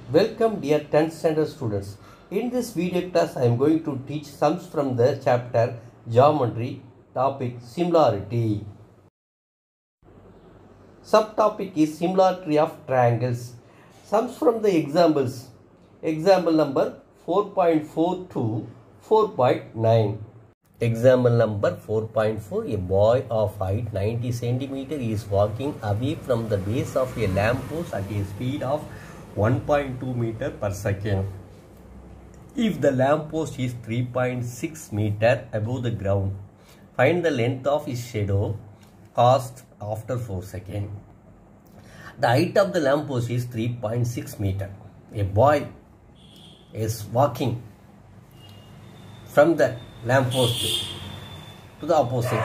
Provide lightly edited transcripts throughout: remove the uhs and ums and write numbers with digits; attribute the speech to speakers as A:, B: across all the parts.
A: Welcome dear 10th standard students. In this video class I am going to teach sums from the chapter Geometry, topic Similarity. Subtopic is Similarity of Triangles. Sums from the examples. Example number 4.4 to 4.9. Example number 4.4. A boy of height 90 cm is walking away from the base of a lamppost at a speed of 1.2 meter per second. If the lamppost is 3.6 meter above the ground, find the length of his shadow cast after 4 seconds. The height of the lamppost is 3.6 meter. A boy is walking from the lamppost to the opposite.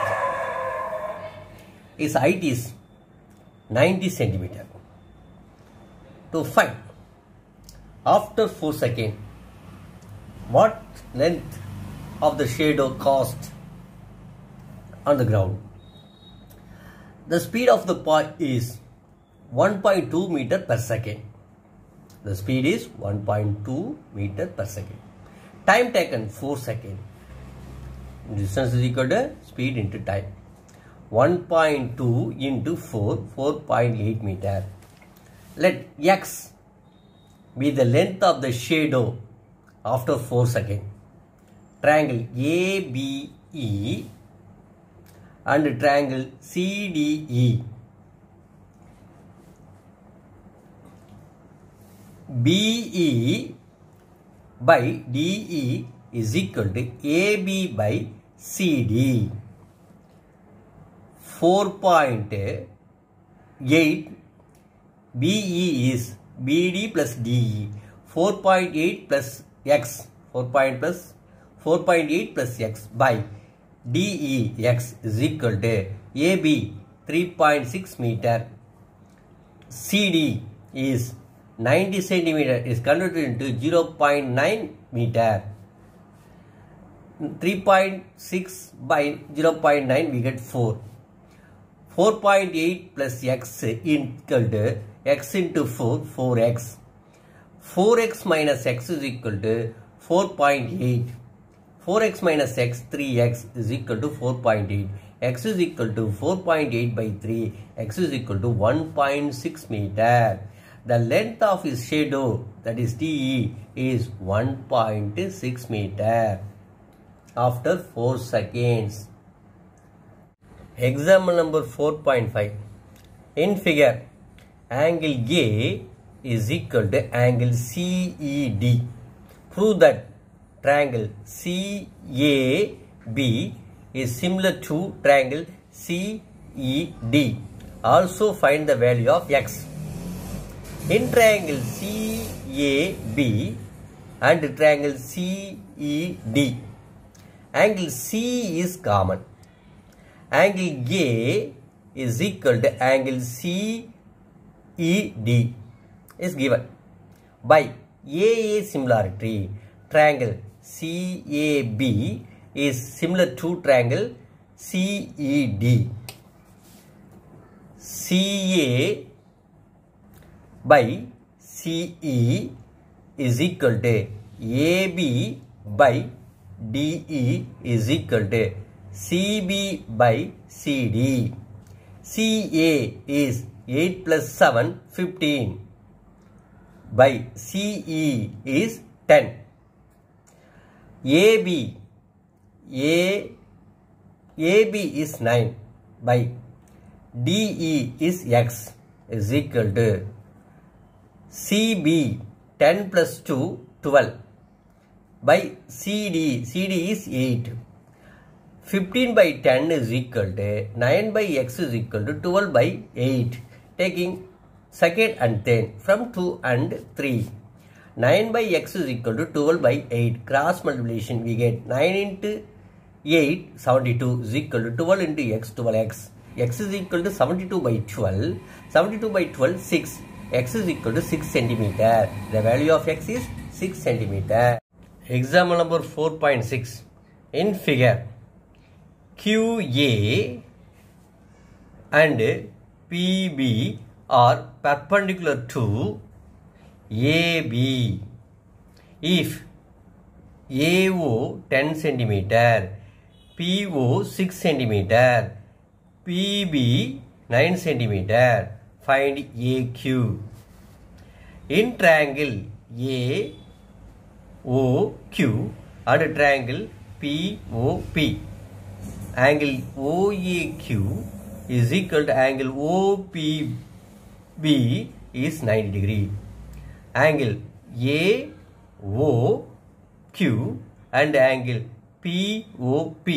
A: His height is 90 centimeter. To find after 4 seconds what length of the shadow cast on the ground. The speed of the boy is 1.2 meter per second. The speed is 1.2 meter per second. Time taken 4 seconds. Distance is equal to speed into time. 1.2 into 4, 4.8 meter. Let x be the length of the shadow after 4 seconds. Triangle ABE and triangle CDE. BE by DE is equal to AB by CD. 4.8 BE is BD plus DE. 4.8 plus X. 4.8 plus X by DE X is equal to AB 3.6 meter. CD is 90 centimeter is converted into 0.9 meter. 3.6 by 0.9 we get 4. 4.8 plus X equal to X into 4, 4X. 4X minus X is equal to 4.8. 4X minus X, 3X is equal to 4.8. X is equal to 4.8 by 3. X is equal to 1.6 meter. The length of his shadow, that is DE, is 1.6 meter after 4 seconds. Example number 4.5. In figure, angle A is equal to angle CED. Prove that triangle CAB is similar to triangle CED. Also find the value of x. In triangle CAB and triangle CED, angle C is common. Angle A is equal to angle CED is given by AA similarity. Triangle CAB is similar to triangle CED. CA by CE is equal to AB by DE is equal to CB by CD. CA is 8 plus 7, 15 by CE is 10. AB is 9 by DE is X is equal to CB 10 plus 2, 12 by CD is 8. 15 by 10 is equal to 9 by X is equal to 12 by 8. Taking second and 10 from 2 and 3. 9 by X is equal to 12 by 8. Cross multiplication we get 9 into 8, 72 is equal to 12 into X, 12X. X is equal to 72 by 12. 72 by 12, 6. X is equal to 6 centimeter. The value of X is 6 centimeter. Example number 4.6. In figure, QA and PB are perpendicular to AB. If AO 10 centimeter, PO 6 centimeter, PB 9 centimeter, find AQ. In triangle AOQ and triangle POP, angle OAQ is equal to angle OPB is 90 degree. Angle AOQ and angle POP,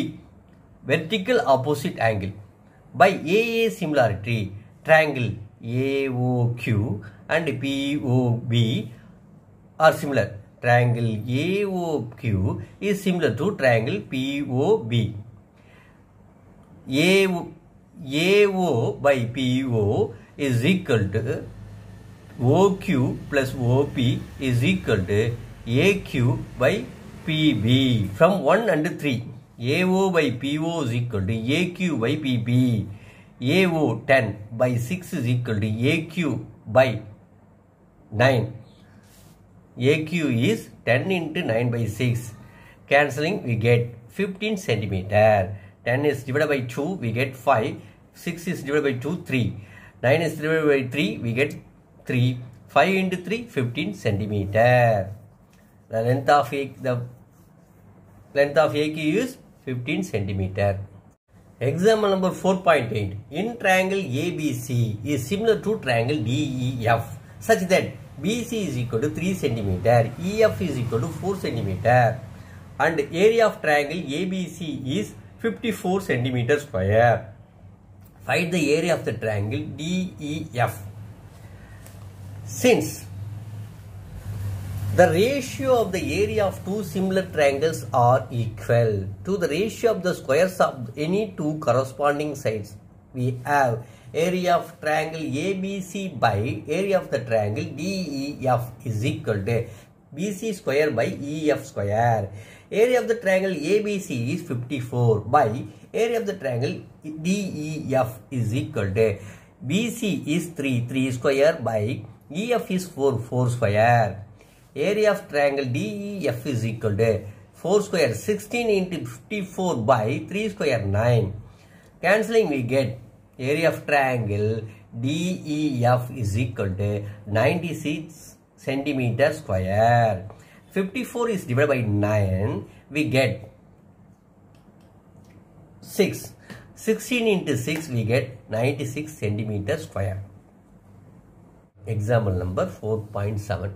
A: vertical opposite angle. By AA similarity, triangle AOQ and POB are similar. Triangle AOQ is similar to triangle POB. AO by PO is equal to OQ plus OP is equal to AQ by PB. From 1 and 3, AO by PO is equal to AQ by PB. AO 10 by 6 is equal to AQ by 9. AQ is 10 into 9 by 6. Cancelling, we get 15 centimeter. 10 is divided by 2, we get 5. 6 is divided by 2, 3. 9 is divided by 3, we get 3. 5 into 3, 15 centimeter. The length of AQ is 15 centimeter. Example number 4.8. In triangle ABC is similar to triangle DEF such that BC is equal to 3 centimeter, EF is equal to 4 centimeter, and area of triangle ABC is 54 centimeter square. Find the area of the triangle DEF. Since the ratio of the area of two similar triangles are equal to the ratio of the squares of any two corresponding sides, we have area of triangle ABC by area of the triangle DEF is equal to BC square by EF square. Area of the triangle ABC is 54 by area of the triangle DEF is equal to BC is 3 square by EF is 4 square. Area of triangle DEF is equal to 4 square 16 into 54 by 3 square 9. Cancelling, we get area of triangle DEF is equal to 96 centimeter square. 54 is divided by 9, we get 6. 16 into 6, we get 96 centimeter square. Example number 4.7.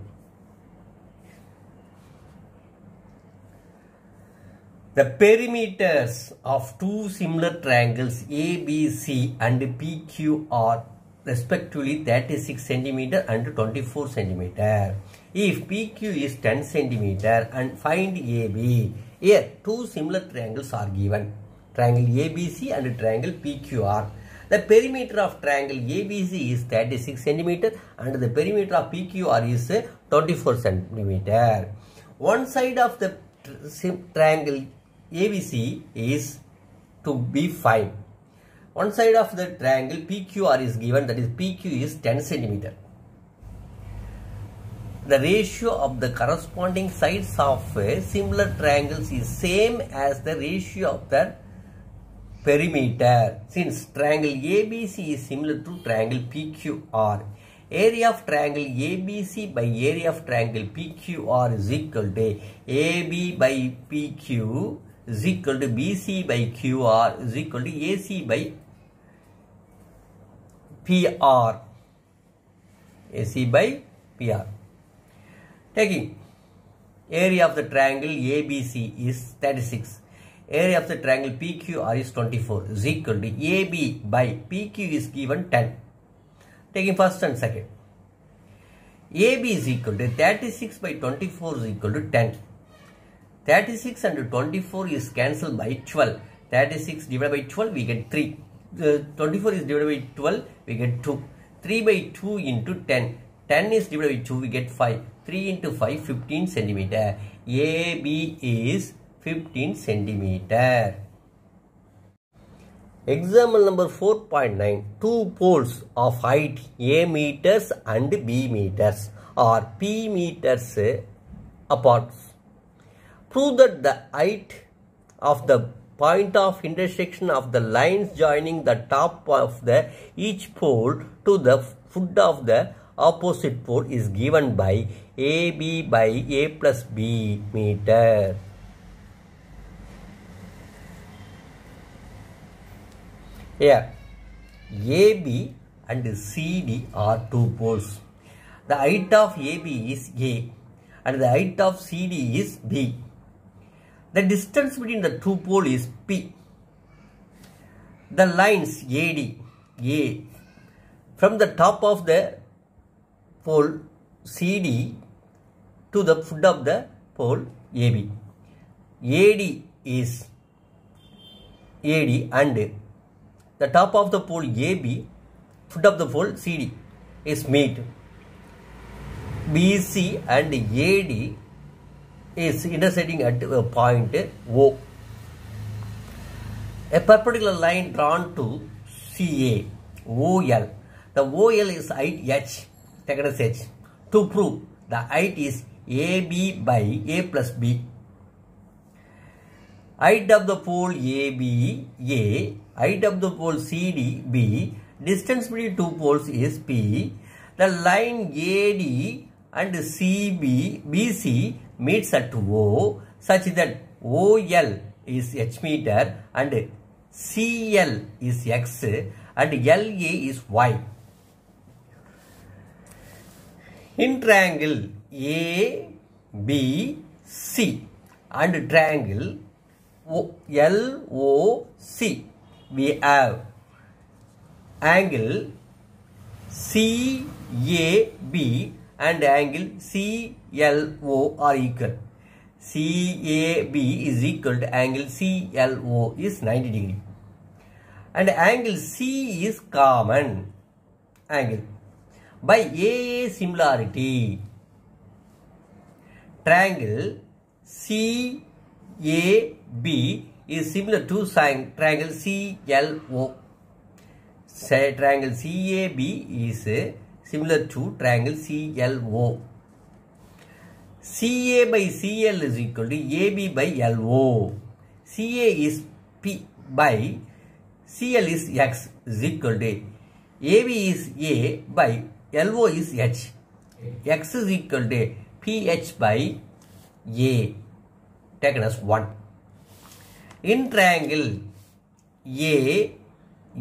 A: The perimeters of two similar triangles ABC and PQ are respectively 36 centimeter and 24 centimeter. If PQ is 10 centimeter and find AB. Here two similar triangles are given. Triangle ABC and triangle PQR. The perimeter of triangle ABC is 36 centimeter and the perimeter of PQR is 24 centimeter. One side of the triangle ABC is to be 5. One side of the triangle PQR is given, that is PQ is 10 centimeter. The ratio of the corresponding sides of similar triangles is same as the ratio of the perimeter. Since triangle ABC is similar to triangle PQR, area of triangle ABC by area of triangle PQR is equal to AB by PQ is equal to BC by QR is equal to AC by PR. AC by PR. Taking area of the triangle ABC is 36. Area of the triangle PQR is 24 is equal to AB by PQ is given 10. Taking first and second. AB is equal to 36 by 24 is equal to 10. 36 and 24 is cancelled by 12. 36 divided by 12 we get 3. 24 is divided by 12 we get 2. 3 by 2 into 10. 10 is divided by 2 we get 5. 3 into 5 15 centimeter. AB is 15 centimeter. Example number 4.9. Two poles of height A meters and B meters are P meters apart. Prove that the height of the point of intersection of the lines joining the top of each pole to the foot of the opposite pole is given by AB by A plus B meter. Here, AB and CD are two poles. The height of AB is A and the height of CD is B. The distance between the two poles is P. The lines AD, A, from the top of the pole CD to the foot of the pole AB. AD is AD and the top of the pole AB, foot of the pole CD is meet. BC and AD is intersecting at a point O. A perpendicular line drawn to CA, OL. The OL is height H, taken as H. To prove the height is AB by A plus B. Height of the pole AB, A. Height of the pole CD, B. Distance between two poles is P. The line AD and BC meets at O such that OL is H meter and CL is X and LA is Y. In triangle ABC and triangle LOC, we have angle CAB and angle CLO are equal. CAB is equal to angle CLO is 90 degree. And angle C is common angle. By AA similarity, triangle CAB is similar to triangle CLO. Triangle CAB is similar to triangle CLO. CA by CL is equal to AB by LO. CA is P by CL is X is equal to AB is A by LO is H. X is equal to PH by A, taken as 1. In triangle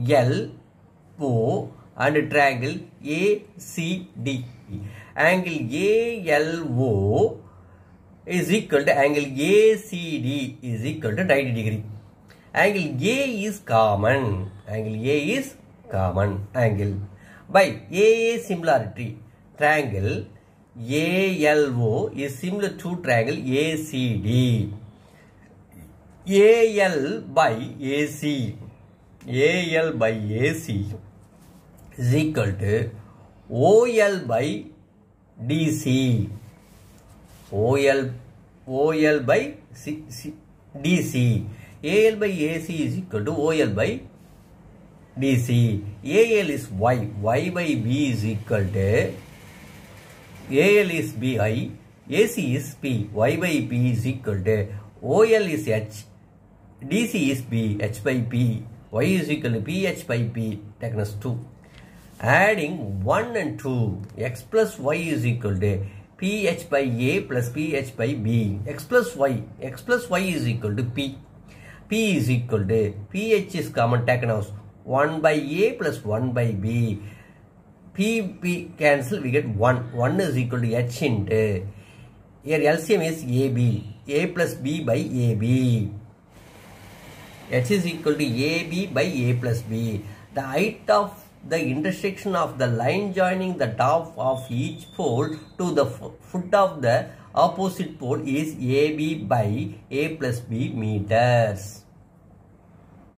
A: ALO and triangle ACD, angle ALO is equal to angle ACD is equal to 90 degree. Angle A is common. Angle A is common angle. By AA similarity, triangle ALO is similar to triangle ACD. AL by AC is equal to OL by DC. OL by DC. AL by AC is equal to OL by DC. AL is Y. Y by B is equal to AL is BI. AC is P. Y by P is equal to OL is H. DC is B. H by P. Y is equal to PH by P. Taken as 2. Adding 1 and 2. X plus Y is equal to PH by A plus PH by B. X plus Y is equal to P. P is equal to PH is common, taken as 1 by A plus 1 by B. P cancel, we get 1. 1 is equal to H into. Here LCM is AB. A plus B by AB. H is equal to AB by A plus B. The height of the intersection of the line joining the top of each pole to the foot of the opposite pole is AB by A plus B meters.